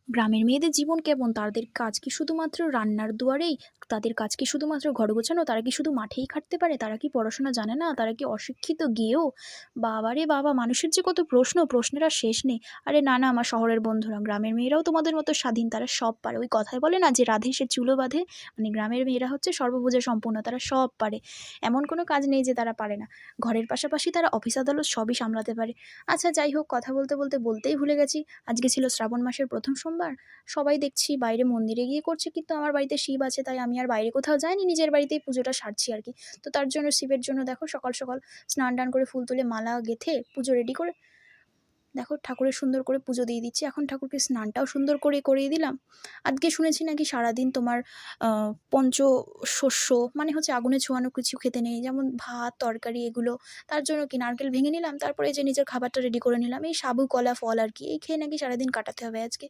গ্রামের মেয়েদের জীবন কেমন? তাদের কাজ কি শুধুমাত্র রান্নার দুয়ারেই? তাদের কাজ কি শুধুমাত্র ঘর গোছানো? তারা কি শুধু মাঠেই খাটতে পারে? তারা কি পড়াশোনা জানে না? তারা কি অশিক্ষিত গেয়েও? বাবারে বাবা! মানুষের যে কত প্রশ্ন, প্রশ্নের আর শেষ নেই। আরে না, না আমার শহরের বন্ধুরা, গ্রামের মেয়েরাও তোমাদের মতো স্বাধীন, তারা সব পারে। ওই কথায় বলে না যে রাধে সে চুলো বাঁধে? মানে গ্রামের মেয়েরা হচ্ছে সর্বভুজে সম্পূর্ণ, তারা সব পারে। এমন কোনো কাজ নেই যে তারা পারে না। ঘরের পাশাপাশি তারা অফিস আদালত সবই সামলাতে পারে। আচ্ছা যাই হোক, কথা বলতে, বলতে বলতেই ভুলে গেছি, আজকে ছিল শ্রাবণ মাসের ১ম সোমবার। সবাই দেখছি বাইরে মন্দিরে গিয়ে করছে, কিন্তু আমার বাড়িতে শিব আছে তাই আমি আর বাইরে কোথাও যাইনি, নিজের বাড়িতেই পুজোটা সারছি আর কি। তো তার জন্য শিবের জন্য দেখো সকাল সকাল স্নান টান করে ফুল তুলে মালা গেঁথে পুজো রেডি করে দেখো ঠাকুরের সুন্দর করে পুজো দিয়ে দিচ্ছি। এখন ঠাকুরকে স্নানটাও সুন্দর করে করিয়ে দিলাম। আজকে শুনেছি নাকি সারাদিন তোমার পঞ্চশস্য মানে হচ্ছে আগুনে ছোঁয়ানো কিছু খেতে নেই, যেমন ভাত তরকারি এগুলো। তার জন্য কি নারকেল ভেঙে নিলাম, তারপরে এই যে নিজের খাবারটা রেডি করে নিলাম, এই সাবু কলা ফল আর কি, এই খেয়ে নাকি সারাদিন কাটাতে হবে আজকে।